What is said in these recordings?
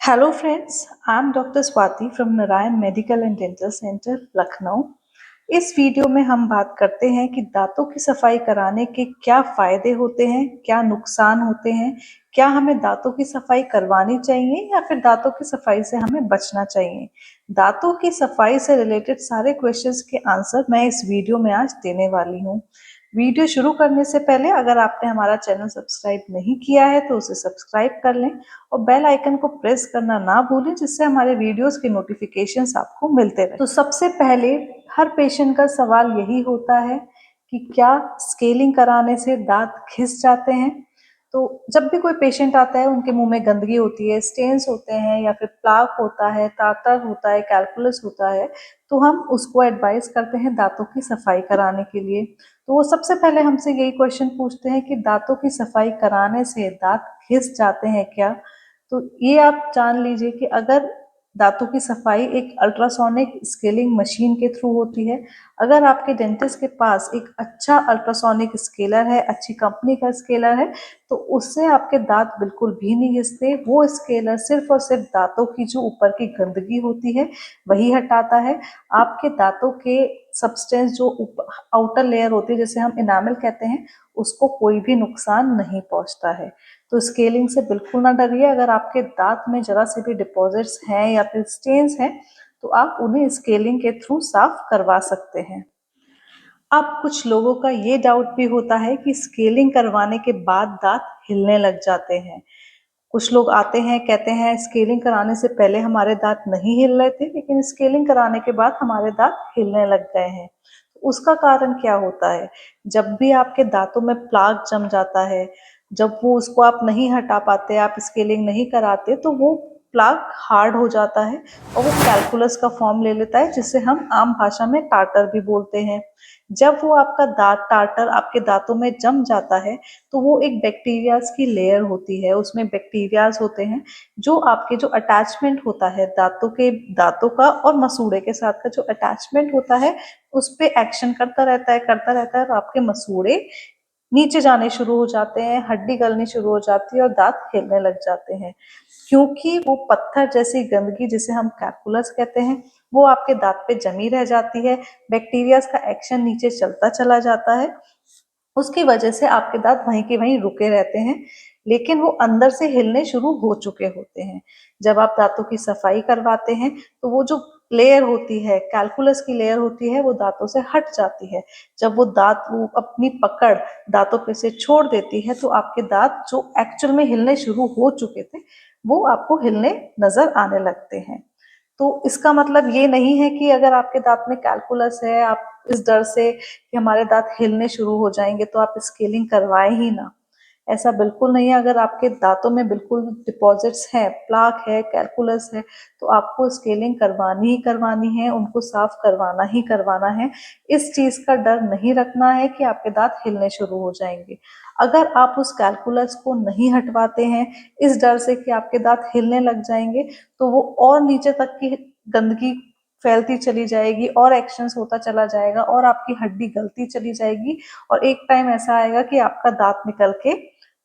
Hello friends, I'm Dr. Swati from Narayan Medical and Dental Center, Lucknow. इस video में हम बात करते हैं कि दांतों की सफाई कराने के क्या फायदे होते हैं, क्या नुकसान होते हैं, क्या हमें दांतों की सफाई करवानी चाहिए या फिर दांतों की सफाई से हमें बचना चाहिए। दांतों की सफाई से रिलेटेड सारे क्वेश्चंस के आंसर मैं इस वीडियो में आज देने वाली हूँ। वीडियो शुरू करने से पहले अगर आपने हमारा चैनल सब्सक्राइब नहीं किया है तो उसे सब्सक्राइब कर लें और बेल आइकन को प्रेस करना ना भूलें, जिससे हमारे वीडियोस के नोटिफिकेशंस आपको मिलते रहे। तो सबसे पहले हर पेशेंट का सवाल यही होता है कि क्या स्केलिंग कराने से दांत घिस जाते हैं। तो जब भी कोई पेशेंट आता है उनके मुंह में गंदगी होती है, स्टेन्स होते हैं या फिर प्लाक होता है, टार्टर होता है, कैलकुलस होता है, तो हम उसको एडवाइस करते हैं दांतों की सफाई कराने के लिए। तो वो सबसे पहले हमसे यही क्वेश्चन पूछते हैं कि दांतों की सफाई कराने से दांत घिस जाते हैं क्या। तो ये आप जान लीजिए कि अगर दांतों की सफाई एक अल्ट्रासोनिक स्केलिंग मशीन के थ्रू होती है, अगर आपके डेंटिस्ट के पास एक अच्छा अल्ट्रासोनिक स्केलर है, अच्छी कंपनी का स्केलर है, तो उससे आपके दांत बिल्कुल भी नहीं घिसते। वो स्केलर सिर्फ और सिर्फ दांतों की जो ऊपर की गंदगी होती है वही हटाता है। आपके दांतों के सब्सटेंस जो आउटर लेयर होती है, जैसे हम इनामल कहते हैं, उसको कोई भी नुकसान नहीं पहुंचता है। तो स्केलिंग से बिल्कुल ना डरिए। अगर आपके दांत में जरा से भी डिपॉजिट्स हैं या फिर स्टेन्स हैं तो आप उन्हें स्केलिंग के थ्रू साफ करवा सकते हैं। अब कुछ लोगों का ये डाउट भी होता है कि स्केलिंग करवाने के बाद दांत हिलने लग जाते हैं। कुछ लोग आते हैं कहते हैं स्केलिंग कराने से पहले हमारे दांत नहीं हिल रहे थे, लेकिन स्केलिंग कराने के बाद हमारे दांत हिलने लग गए हैं। उसका कारण क्या होता है? जब भी आपके दांतों में प्लाक जम जाता है, जब वो उसको आप नहीं हटा पाते, आप स्केलिंग नहीं कराते, तो वो प्लाक हार्ड हो जाता है और वो कैलकुलस का फॉर्म ले लेता है, जिसे हम आम भाषा में टार्टर भी बोलते हैं। जब वो आपका दांत टार्टर आपके दांतों में जम जाता है तो वो एक बैक्टीरियाज की लेयर होती है, उसमें बैक्टीरियाज होते हैं जो आपके जो अटैचमेंट होता है दांतों का और मसूड़े के साथ का जो अटैचमेंट होता है उस पे एक्शन करता रहता है और आपके मसूड़े नीचे जाने शुरू हो जाते हैं, हड्डी गलनी शुरू हो जाती है और दांत हिलने लग जाते हैं। क्योंकि वो पत्थर जैसी गंदगी, जिसे हम कैलकुलस कहते हैं, वो आपके दांत पे जमी रह जाती है। बैक्टीरिया का एक्शन नीचे चलता चला जाता है, उसकी वजह से आपके दांत वहीं के वहीं रुके रहते हैं, लेकिन वो अंदर से हिलने शुरू हो चुके होते हैं। जब आप दांतों की सफाई करवाते हैं तो वो जो लेयर होती है, कैलकुलस की लेयर होती है, वो दांतों से हट जाती है। जब वो अपनी पकड़ दांतों पे से छोड़ देती है तो आपके दांत जो एक्चुअल में हिलने शुरू हो चुके थे वो आपको हिलने नजर आने लगते हैं। तो इसका मतलब ये नहीं है कि अगर आपके दांत में कैलकुलस है, आप इस डर से कि हमारे दांत हिलने शुरू हो जाएंगे तो आप स्केलिंग करवाएं ही ना। ऐसा बिल्कुल नहीं है। अगर आपके दांतों में बिल्कुल डिपॉजिट्स हैं, प्लाक है, कैलकुलस है, तो आपको स्केलिंग करवानी ही करवानी है, उनको साफ करवाना ही करवाना है। इस चीज का डर नहीं रखना है कि आपके दांत हिलने शुरू हो जाएंगे। अगर आप उस कैलकुलस को नहीं हटवाते हैं इस डर से कि आपके दांत हिलने लग जाएंगे, तो वो और नीचे तक की गंदगी फैलती चली जाएगी और एक्शंस होता चला जाएगा और आपकी हड्डी गलती चली जाएगी और एक टाइम ऐसा आएगा कि आपका दांत निकल के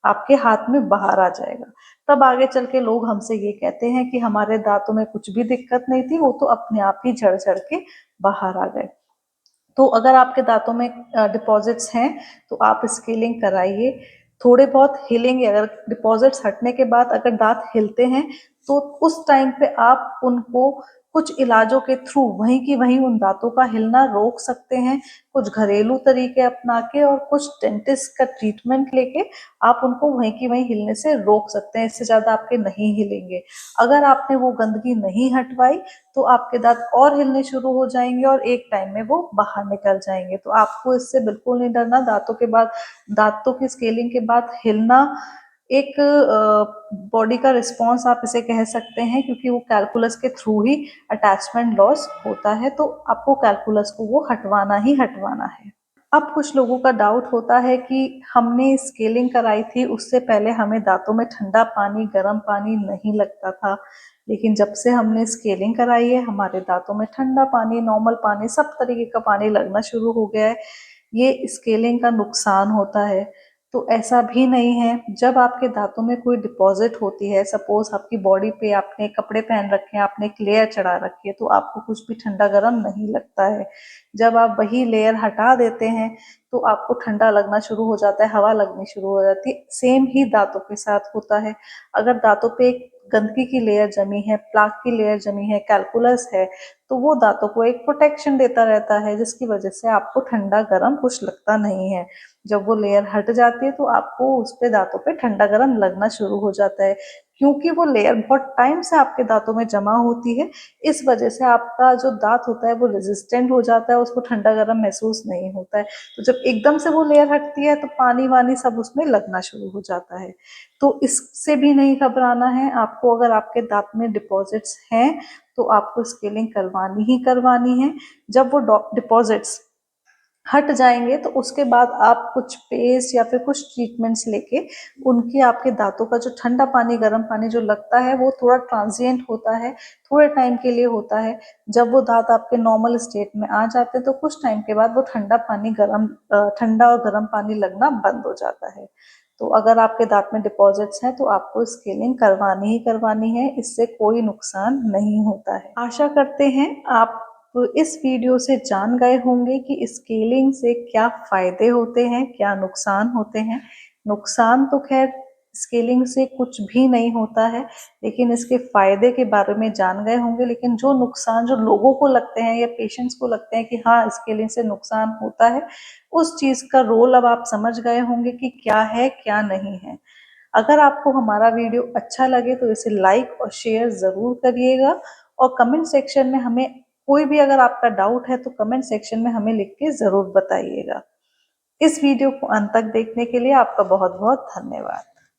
आपके हाथ में बाहर आ जाएगा। तब आगे चल के लोग हमसे ये कहते हैं कि हमारे दांतों में कुछ भी दिक्कत नहीं थी, वो तो अपने आप ही झड़ झड़ के बाहर आ गए। तो अगर आपके दांतों में डिपॉजिट्स हैं तो आप स्केलिंग कराइए। थोड़े बहुत हिलेंगे, अगर डिपॉजिट्स हटने के बाद अगर दांत हिलते हैं तो उस टाइम पे आप उनको कुछ इलाजों के थ्रू वहीं की वहीं उन दांतों का हिलना रोक सकते हैं। कुछ घरेलू तरीके अपना के और कुछ डेंटिस्ट का ट्रीटमेंट लेके आप उनको वहीं की वहीं हिलने से रोक सकते हैं। इससे ज्यादा आपके नहीं हिलेंगे। अगर आपने वो गंदगी नहीं हटवाई तो आपके दांत और हिलने शुरू हो जाएंगे और एक टाइम में वो बाहर निकल जाएंगे। तो आपको इससे बिल्कुल नहीं डरना। दांतों की स्केलिंग के बाद हिलना एक बॉडी का रिस्पॉन्स आप इसे कह सकते हैं, क्योंकि वो कैलकुलस के थ्रू ही अटैचमेंट लॉस होता है। तो आपको कैलकुलस को वो हटवाना ही हटवाना है। अब कुछ लोगों का डाउट होता है कि हमने स्केलिंग कराई थी, उससे पहले हमें दांतों में ठंडा पानी, गर्म पानी नहीं लगता था, लेकिन जब से हमने स्केलिंग कराई है हमारे दांतों में ठंडा पानी, नॉर्मल पानी, सब तरीके का पानी लगना शुरू हो गया है। ये स्केलिंग का नुकसान होता है। तो ऐसा भी नहीं है। जब आपके दांतों में कोई डिपॉजिट होती है, सपोज आपकी बॉडी पे आपने कपड़े पहन रखे हैं, आपने एक लेयर चढ़ा रखी है, तो आपको कुछ भी ठंडा गर्म नहीं लगता है। जब आप वही लेयर हटा देते हैं तो आपको ठंडा लगना शुरू हो जाता है, हवा लगनी शुरू हो जाती है। सेम ही दांतों के साथ होता है। अगर दांतों पे एक गंदगी की लेयर जमी है, प्लाक की लेयर जमी है, कैलकुलस है, तो वो दांतों को एक प्रोटेक्शन देता रहता है, जिसकी वजह से आपको ठंडा गर्म कुछ लगता नहीं है। जब वो लेयर हट जाती है तो आपको उस पे दांतों पे ठंडा गर्म लगना शुरू हो जाता है, क्योंकि वो लेयर बहुत टाइम से आपके दांतों में जमा होती है। इस वजह से आपका जो दांत होता है वो रेजिस्टेंट हो जाता है, उसको ठंडा गर्म महसूस नहीं होता है। तो जब एकदम से वो लेयर हटती है तो पानी वानी सब उसमें लगना शुरू हो जाता है। तो इससे भी नहीं घबराना है आपको। अगर आपके दांत में डिपॉजिट्स हैं तो आपको स्केलिंग करवानी ही करवानी है। जब वो डिपॉजिट्स हट जाएंगे तो उसके बाद आप कुछ पेस्ट या फिर कुछ ट्रीटमेंट्स लेके उनकी, आपके दांतों का जो ठंडा पानी गर्म पानी जो लगता है वो थोड़ा ट्रांजिएंट होता है, थोड़े टाइम के लिए होता है। जब वो दांत आपके नॉर्मल स्टेट में आ जाते हैं तो कुछ टाइम के बाद वो ठंडा पानी गर्म, ठंडा और गर्म पानी लगना बंद हो जाता है। तो अगर आपके दांत में डिपॉजिट्स हैं तो आपको स्केलिंग करवानी ही करवानी है, इससे कोई नुकसान नहीं होता है। आशा करते हैं आप इस वीडियो से जान गए होंगे कि स्केलिंग से क्या फायदे होते हैं, क्या नुकसान होते हैं। नुकसान तो खैर स्केलिंग से कुछ भी नहीं होता है, लेकिन इसके फायदे के बारे में जान गए होंगे। लेकिन जो नुकसान जो लोगों को लगते हैं या पेशेंट्स को लगते हैं कि हाँ स्केलिंग से नुकसान होता है, उस चीज का रोल अब आप समझ गए होंगे कि क्या है क्या नहीं है। अगर आपको हमारा वीडियो अच्छा लगे तो इसे लाइक और शेयर जरूर करिएगा, और कमेंट सेक्शन में हमें कोई भी अगर आपका डाउट है तो कमेंट सेक्शन में हमें लिख के जरूर बताइएगा। इस वीडियो को अंत तक देखने के लिए आपका बहुत बहुत धन्यवाद।